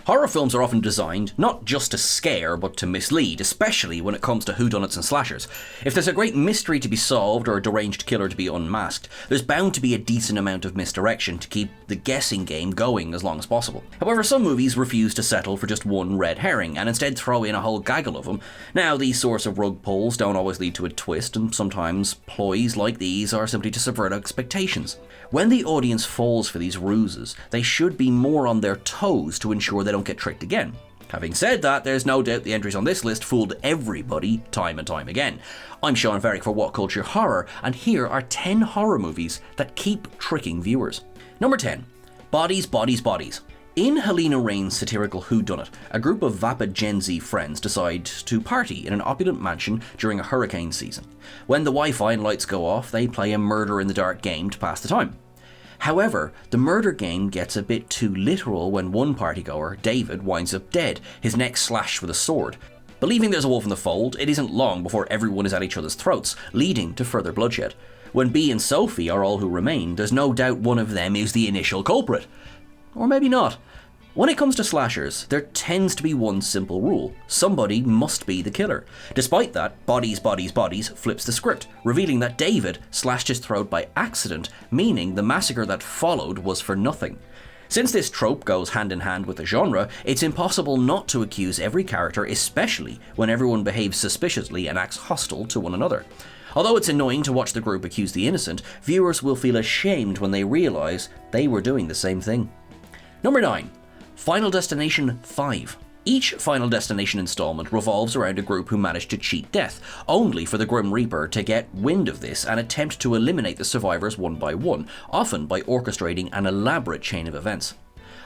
Horror films are often designed not just to scare, but to mislead, especially when it comes to whodunits and slashers. If there's a great mystery to be solved or a deranged killer to be unmasked, there's bound to be a decent amount of misdirection to keep the guessing game going as long as possible. However, some movies refuse to settle for just one red herring, and instead throw in a whole gaggle of them. Now, these sorts of rug pulls don't always lead to a twist, and sometimes ploys like these are simply to subvert expectations. When the audience falls for these ruses, they should be more on their toes to ensure they don't get tricked again. Having said that, there's no doubt the entries on this list fooled everybody time and time again. I'm Sean Ferrick for What Culture Horror, and here are 10 horror movies that keep tricking viewers. Number 10. Bodies, Bodies, Bodies. In Helena Rain's satirical whodunit, a group of vapid Gen Z friends decide to party in an opulent mansion during a hurricane season. When the Wi-Fi and lights go off, they play a murder-in-the-dark game to pass the time. However, the murder game gets a bit too literal when one partygoer, David, winds up dead, his neck slashed with a sword. Believing there's a wolf in the fold, it isn't long before everyone is at each other's throats, leading to further bloodshed. When Bea and Sophie are all who remain, there's no doubt one of them is the initial culprit. Or maybe not. When it comes to slashers, there tends to be one simple rule: somebody must be the killer. Despite that, Bodies, Bodies, Bodies flips the script, revealing that David slashed his throat by accident, meaning the massacre that followed was for nothing. Since this trope goes hand in hand with the genre, it's impossible not to accuse every character, especially when everyone behaves suspiciously and acts hostile to one another. Although it's annoying to watch the group accuse the innocent, viewers will feel ashamed when they realise they were doing the same thing. Number 9. Final Destination 5. Each Final Destination installment revolves around a group who manage to cheat death, only for the Grim Reaper to get wind of this and attempt to eliminate the survivors one by one, often by orchestrating an elaborate chain of events.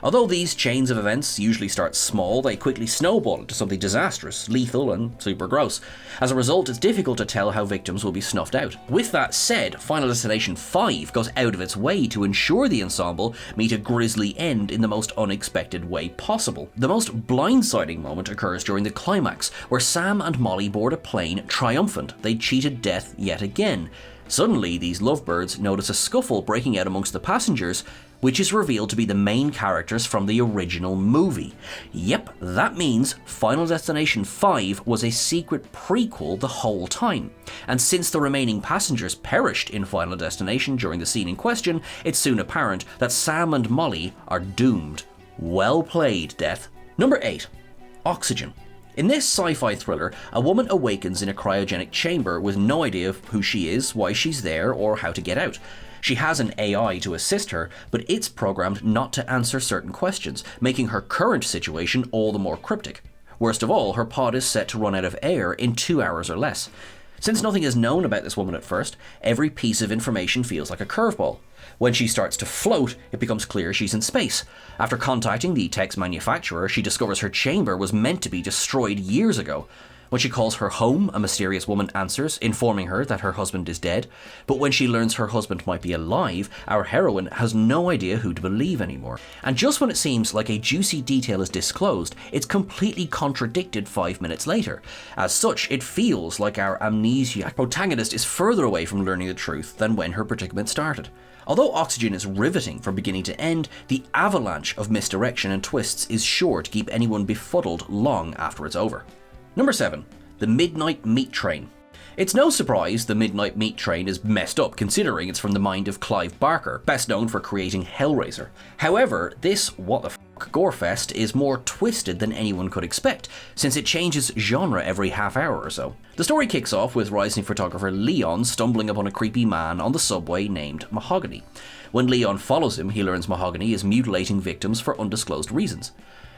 Although these chains of events usually start small, they quickly snowball into something disastrous, lethal, and super gross. As a result, it's difficult to tell how victims will be snuffed out. With that said, Final Destination 5 goes out of its way to ensure the ensemble meet a grisly end in the most unexpected way possible. The most blindsiding moment occurs during the climax, where Sam and Molly board a plane triumphant they'd cheated death yet again. Suddenly, these lovebirds notice a scuffle breaking out amongst the passengers, which is revealed to be the main characters from the original movie. Yep, that means Final Destination 5 was a secret prequel the whole time. And since the remaining passengers perished in Final Destination during the scene in question, it's soon apparent that Sam and Molly are doomed. Well played, Death. Number 8. Oxygen. In this sci-fi thriller, a woman awakens in a cryogenic chamber with no idea who she is, why she's there, or how to get out. She has an AI to assist her, but it's programmed not to answer certain questions, making her current situation all the more cryptic. Worst of all, her pod is set to run out of air in 2 hours or less. Since nothing is known about this woman at first, every piece of information feels like a curveball. When she starts to float, it becomes clear she's in space. After contacting the tech's manufacturer, she discovers her chamber was meant to be destroyed years ago. When she calls her home, a mysterious woman answers, informing her that her husband is dead. But when she learns her husband might be alive, our heroine has no idea who to believe anymore. And just when it seems like a juicy detail is disclosed, it's completely contradicted 5 minutes later. As such, it feels like our amnesiac protagonist is further away from learning the truth than when her predicament started. Although Oxygen is riveting from beginning to end, the avalanche of misdirection and twists is sure to keep anyone befuddled long after it's over. Number 7. The Midnight Meat Train. It's no surprise the Midnight Meat Train is messed up, considering it's from the mind of Clive Barker, best known for creating Hellraiser. However, this what the fuck gorefest is more twisted than anyone could expect, since it changes genre every half hour or so. The story kicks off with rising photographer Leon stumbling upon a creepy man on the subway named Mahogany. When Leon follows him, he learns Mahogany is mutilating victims for undisclosed reasons.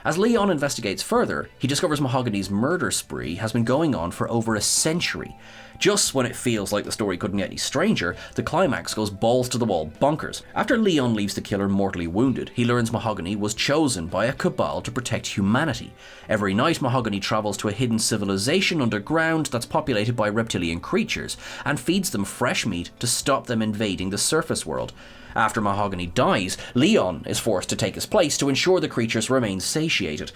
As Leon investigates further, he discovers Mahogany's murder spree has been going on for over a century. Just when it feels like the story couldn't get any stranger, the climax goes balls to the wall bonkers. After Leon leaves the killer mortally wounded, he learns Mahogany was chosen by a cabal to protect humanity. Every night, Mahogany travels to a hidden civilization underground that's populated by reptilian creatures, and feeds them fresh meat to stop them invading the surface world. After Mahogany dies, Leon is forced to take his place to ensure the creatures remain satiated.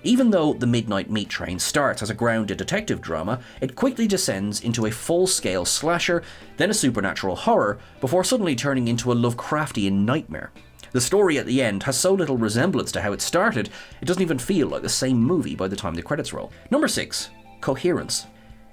Even though The Midnight Meat Train starts as a grounded detective drama, it quickly descends into a full-scale slasher, then a supernatural horror, before suddenly turning into a Lovecraftian nightmare. The story at the end has so little resemblance to how it started, it doesn't even feel like the same movie by the time the credits roll. Number 6. Coherence.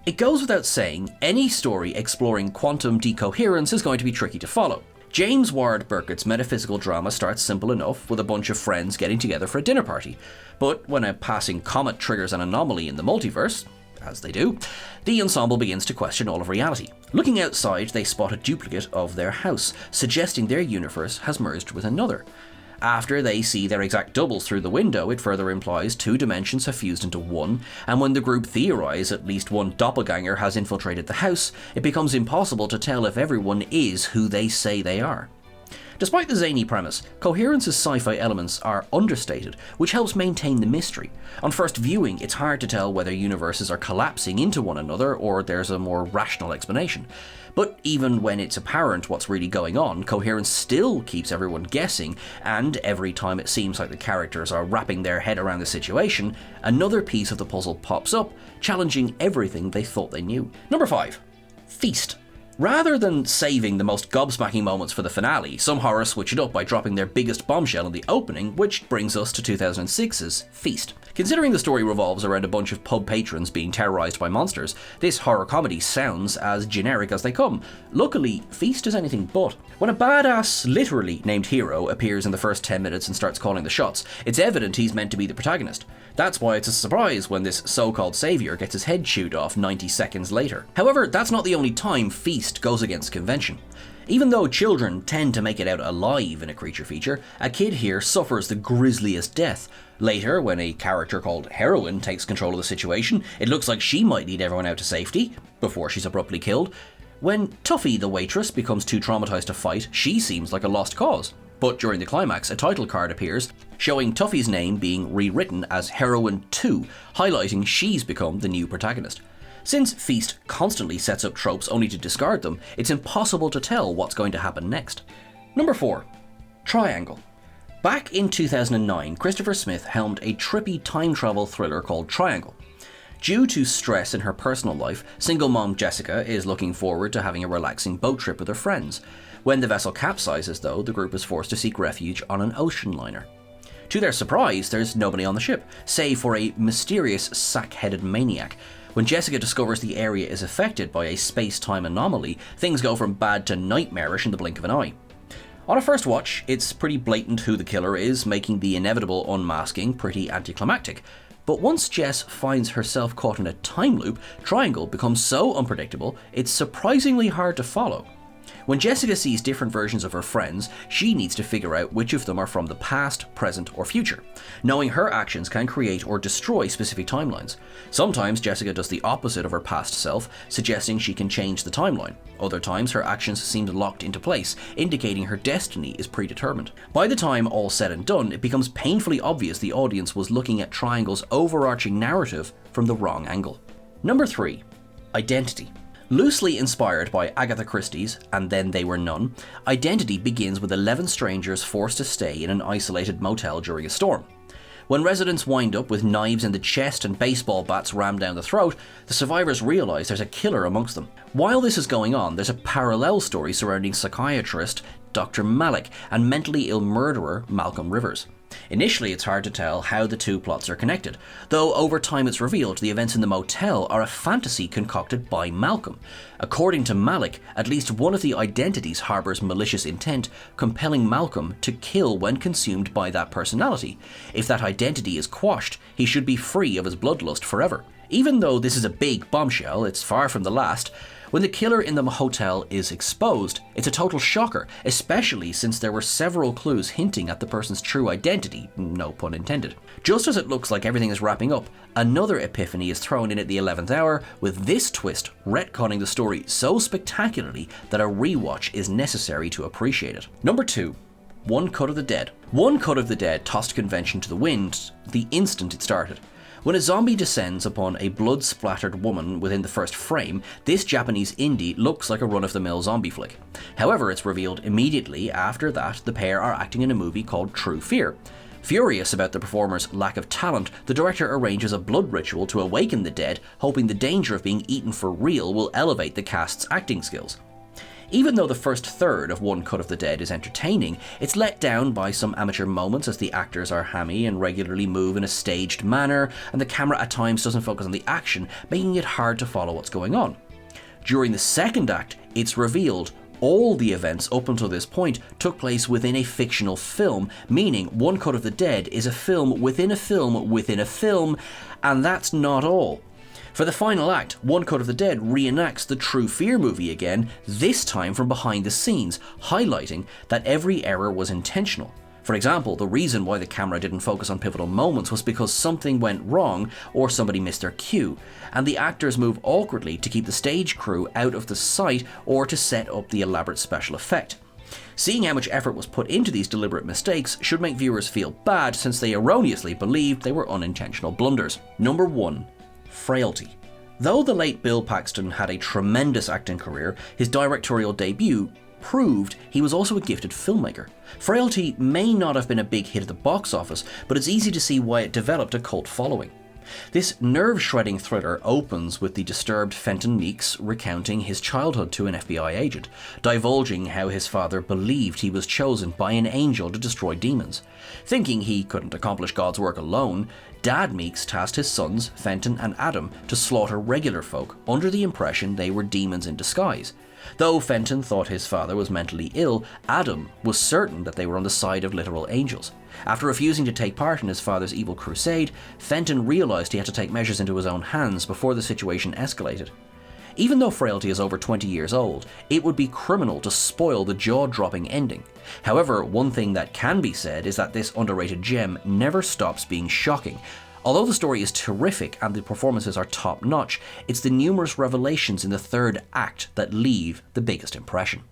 It goes without saying, any story exploring quantum decoherence is going to be tricky to follow. James Ward Burkett's metaphysical drama starts simple enough, with a bunch of friends getting together for a dinner party. But when a passing comet triggers an anomaly in the multiverse, as they do, the ensemble begins to question all of reality. Looking outside, they spot a duplicate of their house, suggesting their universe has merged with another. After they see their exact doubles through the window, it further implies 2 dimensions have fused into one, and when the group theorise at least one doppelganger has infiltrated the house, it becomes impossible to tell if everyone is who they say they are. Despite the zany premise, Coherence's sci-fi elements are understated, which helps maintain the mystery. On first viewing, it's hard to tell whether universes are collapsing into one another or there's a more rational explanation. But even when it's apparent what's really going on, Coherence still keeps everyone guessing, and every time it seems like the characters are wrapping their head around the situation, another piece of the puzzle pops up, challenging everything they thought they knew. Number 5. Feast. Rather than saving the most gobsmacking moments for the finale, some horrors switch it up by dropping their biggest bombshell in the opening, which brings us to 2006's Feast. Considering the story revolves around a bunch of pub patrons being terrorised by monsters, this horror comedy sounds as generic as they come. Luckily, Feast is anything but. When a badass, literally named hero, appears in the first 10 minutes and starts calling the shots, it's evident he's meant to be the protagonist. That's why it's a surprise when this so-called saviour gets his head chewed off 90 seconds later. However, that's not the only time Feast goes against convention. Even though children tend to make it out alive in a creature feature, a kid here suffers the grisliest death. Later, when a character called Heroine takes control of the situation, it looks like she might lead everyone out to safety, before she's abruptly killed. When Tuffy, the waitress, becomes too traumatised to fight, she seems like a lost cause. But during the climax, a title card appears, showing Tuffy's name being rewritten as Heroine 2, highlighting she's become the new protagonist. Since Feast constantly sets up tropes only to discard them, it's impossible to tell what's going to happen next. Number 4. Triangle. Back in 2009, Christopher Smith helmed a trippy time travel thriller called Triangle. Due to stress in her personal life, single mom Jessica is looking forward to having a relaxing boat trip with her friends. When the vessel capsizes, though, the group is forced to seek refuge on an ocean liner. To their surprise, there's nobody on the ship, save for a mysterious sack-headed maniac. When Jessica discovers the area is affected by a space-time anomaly, things go from bad to nightmarish in the blink of an eye. On a first watch, it's pretty blatant who the killer is, making the inevitable unmasking pretty anticlimactic. But once Jess finds herself caught in a time loop, Triangle becomes so unpredictable, it's surprisingly hard to follow. When Jessica sees different versions of her friends, she needs to figure out which of them are from the past, present, or future. Knowing her actions can create or destroy specific timelines. Sometimes Jessica does the opposite of her past self, suggesting she can change the timeline. Other times her actions seem locked into place, indicating her destiny is predetermined. By the time all said and done, it becomes painfully obvious the audience was looking at Triangle's overarching narrative from the wrong angle. Number 3. Identity. Loosely inspired by Agatha Christie's And Then They Were None, Identity begins with 11 strangers forced to stay in an isolated motel during a storm. When residents wind up with knives in the chest and baseball bats rammed down the throat, the survivors realise there's a killer amongst them. While this is going on, there's a parallel story surrounding psychiatrist Dr. Malik and mentally ill murderer Malcolm Rivers. Initially, it's hard to tell how the two plots are connected, though over time it's revealed the events in the motel are a fantasy concocted by Malcolm. According to Malik, at least one of the identities harbours malicious intent, compelling Malcolm to kill when consumed by that personality. If that identity is quashed, he should be free of his bloodlust forever. Even though this is a big bombshell, it's far from the last. When the killer in the hotel is exposed, it's a total shocker, especially since there were several clues hinting at the person's true identity, no pun intended. Just as it looks like everything is wrapping up, another epiphany is thrown in at the 11th hour, with this twist retconning the story so spectacularly that a rewatch is necessary to appreciate it. Number 2. One Cut of the Dead. One Cut of the Dead tossed convention to the wind the instant it started. When a zombie descends upon a blood-splattered woman within the first frame, this Japanese indie looks like a run-of-the-mill zombie flick. However, it's revealed immediately after that the pair are acting in a movie called True Fear. Furious about the performer's lack of talent, the director arranges a blood ritual to awaken the dead, hoping the danger of being eaten for real will elevate the cast's acting skills. Even though the first third of One Cut of the Dead is entertaining, it's let down by some amateur moments as the actors are hammy and regularly move in a staged manner, and the camera at times doesn't focus on the action, making it hard to follow what's going on. During the second act, it's revealed all the events up until this point took place within a fictional film, meaning One Cut of the Dead is a film within a film within a film, and that's not all. For the final act, One Cut of the Dead reenacts the True Fear movie again, this time from behind the scenes, highlighting that every error was intentional. For example, the reason why the camera didn't focus on pivotal moments was because something went wrong or somebody missed their cue, and the actors move awkwardly to keep the stage crew out of the sight or to set up the elaborate special effect. Seeing how much effort was put into these deliberate mistakes should make viewers feel bad since they erroneously believed they were unintentional blunders. Number 1. Frailty. Though the late Bill Paxton had a tremendous acting career, his directorial debut proved he was also a gifted filmmaker. Frailty may not have been a big hit at the box office, but it's easy to see why it developed a cult following. This nerve-shredding thriller opens with the disturbed Fenton Meeks recounting his childhood to an FBI agent, divulging how his father believed he was chosen by an angel to destroy demons. Thinking he couldn't accomplish God's work alone, Dad Meeks tasked his sons, Fenton and Adam, to slaughter regular folk under the impression they were demons in disguise. Though Fenton thought his father was mentally ill, Adam was certain that they were on the side of literal angels. After refusing to take part in his father's evil crusade, Fenton realised he had to take measures into his own hands before the situation escalated. Even though Frailty is over 20 years old, it would be criminal to spoil the jaw-dropping ending. However, one thing that can be said is that this underrated gem never stops being shocking. Although the story is terrific and the performances are top-notch, it's the numerous revelations in the third act that leave the biggest impression.